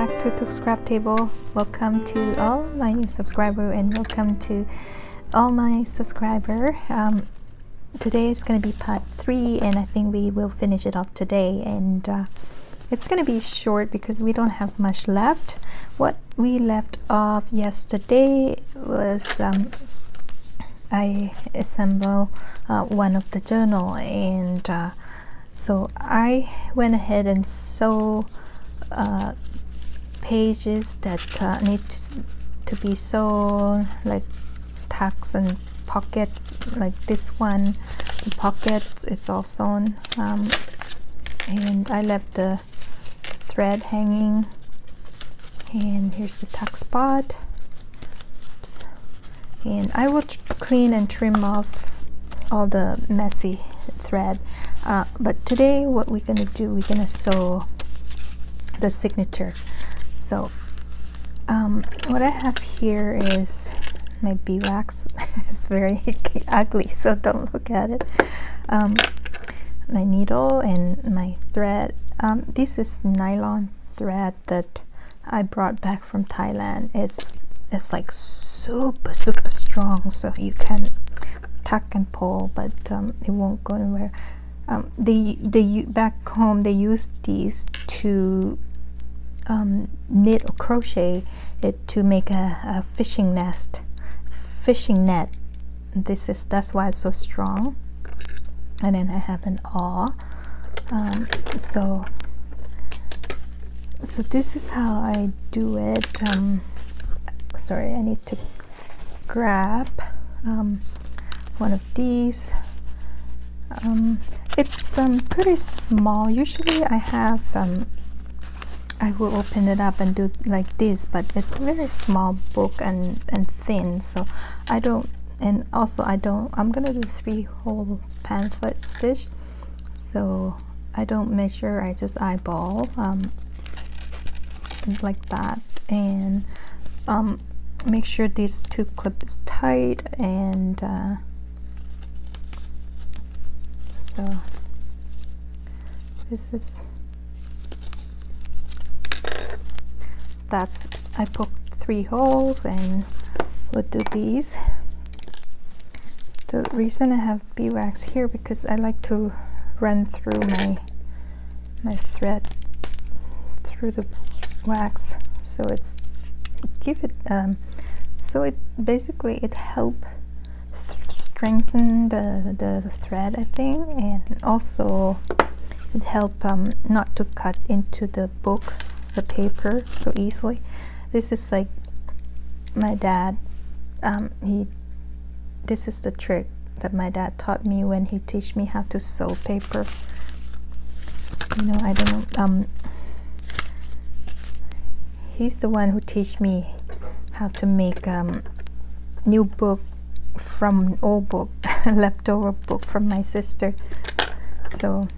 back to CraftTable. Welcome to all my new subscriber and welcome to all my subscriber. Today is going to be part 3 and I think we will finish it off today, and it's going to be short because we don't have much left. What we left off yesterday was I assembled one of the journal, and so I went ahead and sewed pages that need to be sewn, like tucks and pockets, like this one, the pockets, it's all sewn, and I left the thread hanging, and here's the tuck spot. Oops. And I will clean and trim off all the messy thread, but today what we're gonna do, we're gonna sew the signature. So what I have here is my beeswax. It's very ugly, so don't look at it. My needle and my thread. This is nylon thread that I brought back from Thailand. It's like super strong, so you can tuck and pull, but it won't go anywhere. They back home they use these to knit or crochet it to make a fishing net. That's why it's so strong. And then I have an awl. So this is how I do it. Sorry, I need to grab one of these. It's pretty small. Usually I have I will open it up and do like this, but it's a very small book and thin, so I don't, and also I'm gonna do 3-hole pamphlet stitch, so I don't measure, I just eyeball like that, and make sure these 2 clips is tight, and so this is, I poked 3 holes, and we'll do these. The reason I have beeswax here because I like to run through my thread through the wax, so it's so it basically it help strengthen the thread, I think, and also it help not to cut into the book, the paper, so easily. This is like my dad, this is the trick that my dad taught me when he teach me how to sew paper. You know, I don't know, he's the one who teach me how to make new book from an old book, leftover book from my sister. So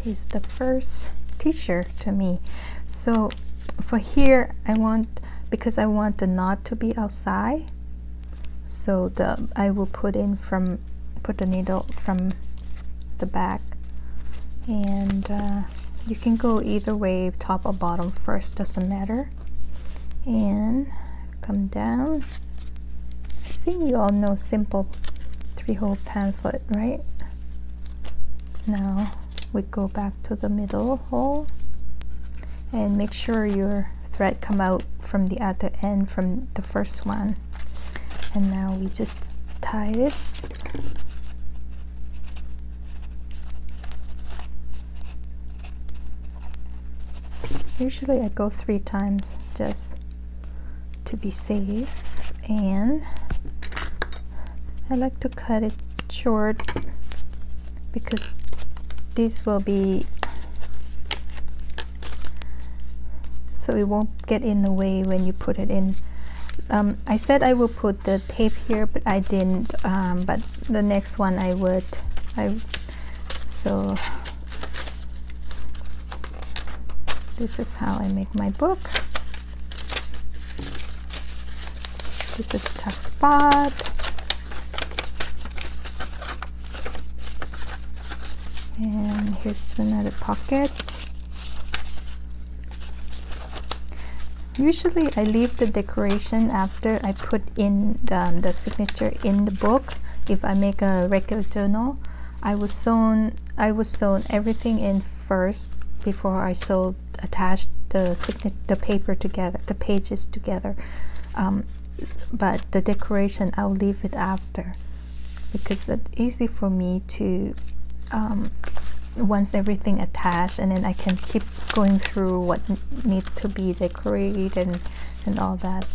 he's the first teacher to me. So for here because I want the knot to be outside, so I will put the needle from the back, and you can go either way, top or bottom first, doesn't matter, and come down. I think you all know simple 3-hole pamphlet, right? Now we go back to the middle hole and make sure your thread come out from the other end from the first one, and now we just tie it. Usually I go 3 times just to be safe, and I like to cut it short because this will be, so it won't get in the way when you put it in. I said I will put the tape here, but I didn't, but the next one I would. So this is how I make my book. This is tuck spot, and here's another pocket. Usually I leave the decoration after I put in the signature in the book. If I make a regular journal, I would sew everything in first before I attach the paper together, the pages together. But the decoration I'll leave it after, because it's easy for me to once everything attached, and then I can keep going through what needs to be decorated and all that.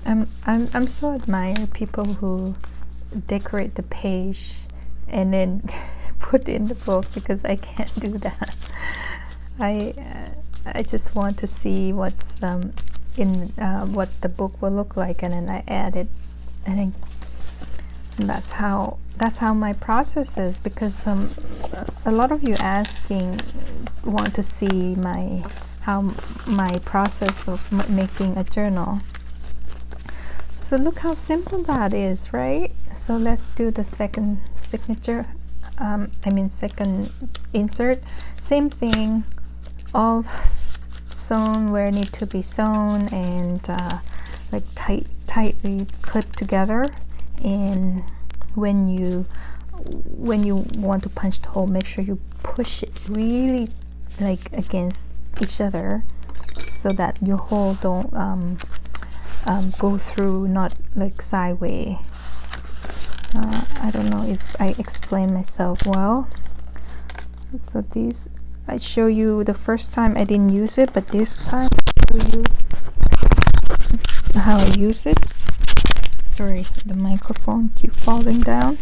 I'm so admire people who decorate the page and then put in the book, because I can't do that. I just want to see what's in what the book will look like, and then I add it, and that's how my process is. Because a lot of you want to see my process of making a journal. So look how simple that is, right? So let's do the second signature. Second insert. Same thing, all sewn where it need to be sewn, and like tightly clipped together. And when you want to punch the hole, make sure you push it really like against each other, so that your hole don't go through, not like sideways. I don't know if I explain myself well. So these, I show you the first time I didn't use it, but this time I show you how I use it. Sorry, the microphone keeps falling down.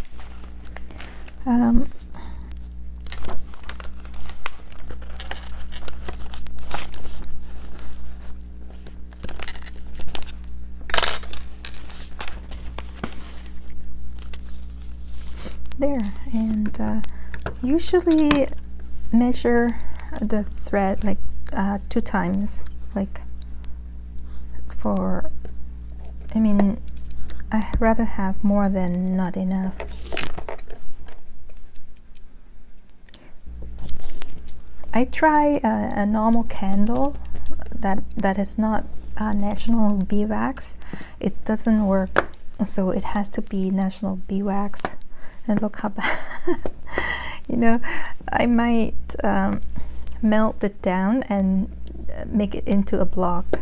There, and usually measure the thread like 2 times, like for, I'd rather have more than not enough. I try a normal candle that is not national beeswax. It doesn't work, so it has to be national beeswax. And look how bad. I might melt it down and make it into a block.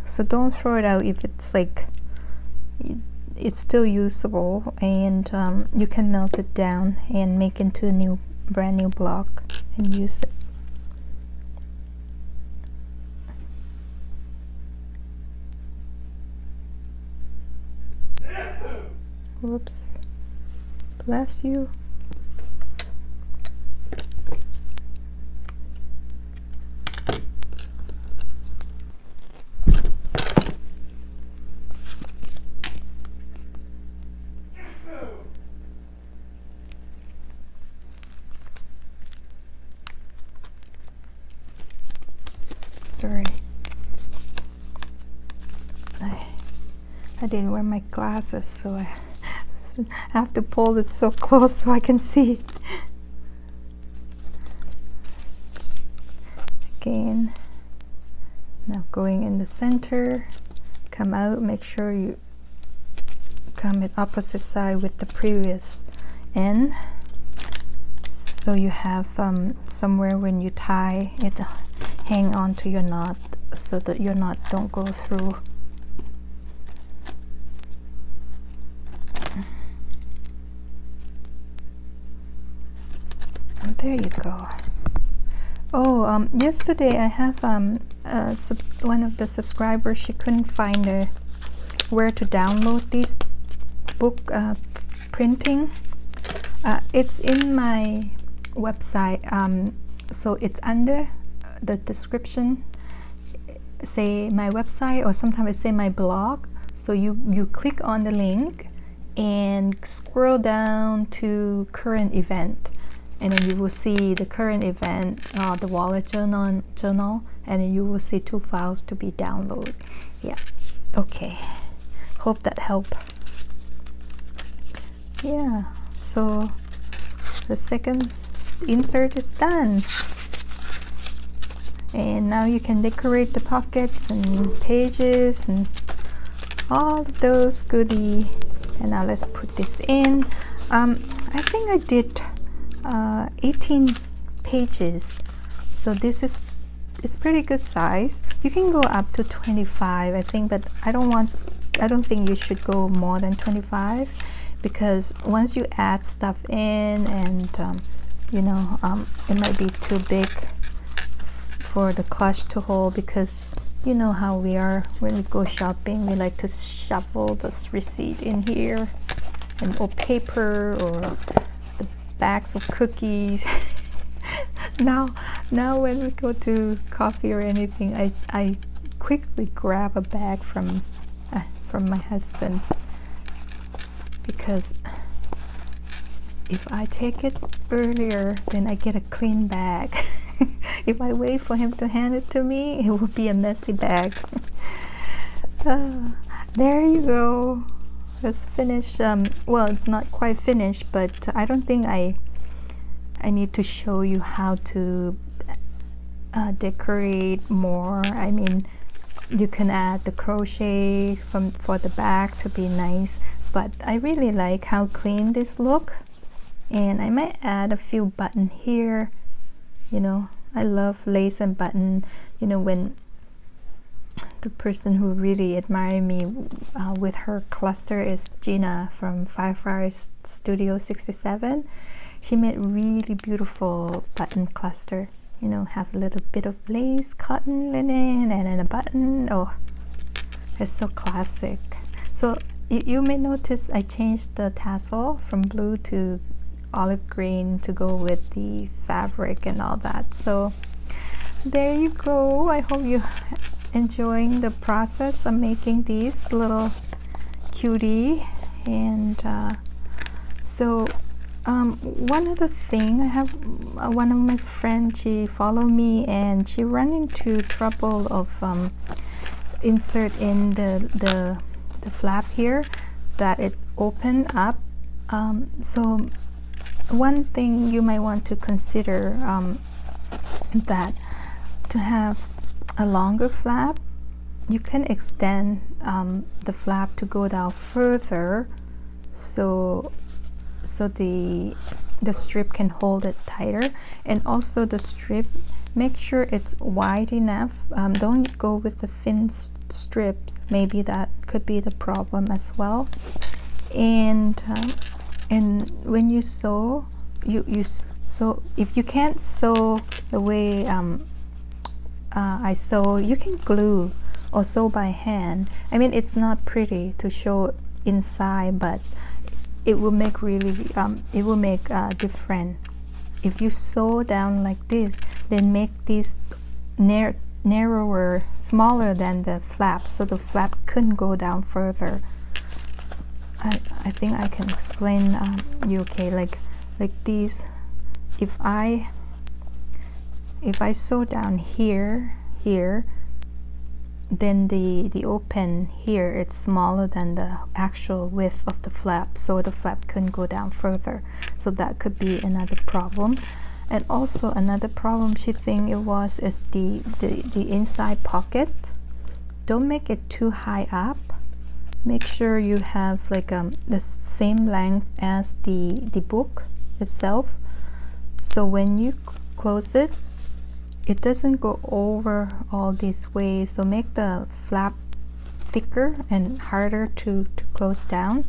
So don't throw it out if it's like it's still usable, and you can melt it down and make into a brand new block and use it. Whoops. Bless you. Sorry. I didn't wear my glasses, so I have to pull it so close so I can see. Again, now going in the center, come out, make sure you come at opposite side with the previous end, so you have somewhere when you tie it, hang on to your knot, so that your knot don't go through. There you go. Oh, yesterday I have one of the subscribers, she couldn't find where to download this book printing. It's in my website, so it's under the description, say my website, or sometimes I say my blog. So you click on the link and scroll down to current event, and then you will see the current event, the wallet journal, and then you will see 2 files to be downloaded. Yeah, okay, hope that helped. Yeah, so the second insert is done. And now you can decorate the pockets and pages and all of those goodie. And now let's put this in. I think I did 18 pages, so it's pretty good size. You can go up to 25, I think, but I don't think you should go more than 25, because once you add stuff in and you know, it might be too big for the clutch to hold, because you know how we are when we go shopping, we like to shuffle this receipt in here, and or paper or the bags of cookies. now when we go to coffee or anything, I quickly grab a bag from my husband, because if I take it earlier, then I get a clean bag. If I wait for him to hand it to me, it will be a messy bag. There you go. Let's finish. Well, it's not quite finished, but I don't think I need to show you how to decorate more. I mean, you can add the crochet for the back to be nice, but I really like how clean this look, and I might add a few button here. You know, I love lace and button. You know, when the person who really admired me with her cluster is Gina from Firefly Studio 67. She made really beautiful button cluster. You know, have a little bit of lace, cotton, linen, and then a button. Oh, it's so classic. So you may notice I changed the tassel from blue to olive green to go with the fabric and all that. So there you go. I hope you're enjoying the process of making these little cutie. And one other thing, I have one of my friends, she followed me and she ran into trouble of insert in the flap here that is open up. So one thing you might want to consider, that to have a longer flap, you can extend the flap to go down further, so the strip can hold it tighter. And also the strip, make sure it's wide enough. Don't go with the thin strips, maybe that could be the problem as well. And when you sew, you sew, if you can't sew the way I sew, you can glue or sew by hand. I mean, it's not pretty to show inside, but it will make really it will make different. If you sew down like this, then make these narrower, smaller than the flap, so the flap couldn't go down further. I think I can explain you okay, like these. If I sew down here, then the open here, it's smaller than the actual width of the flap, so the flap couldn't go down further. So that could be another problem. And also another problem she think it was is the inside pocket. Don't make it too high up. Make sure you have like the same length as the book itself, so when you close it, it doesn't go over all this way. So make the flap thicker and harder to close down.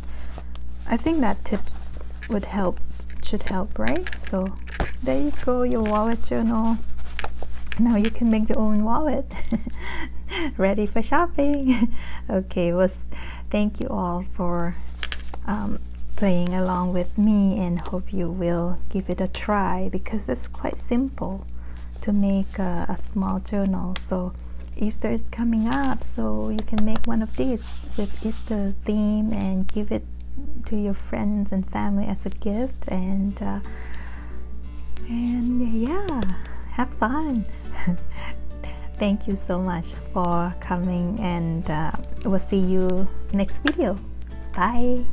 I think that tip should help, right? So there you go, your wallet journal. Now you can make your own wallet. Ready for shopping. Okay, well, thank you all for playing along with me, and hope you will give it a try, because it's quite simple to make a small journal. So Easter is coming up, so you can make one of these with Easter theme and give it to your friends and family as a gift, and yeah, have fun. Thank you so much for coming, and we'll see you next video. Bye.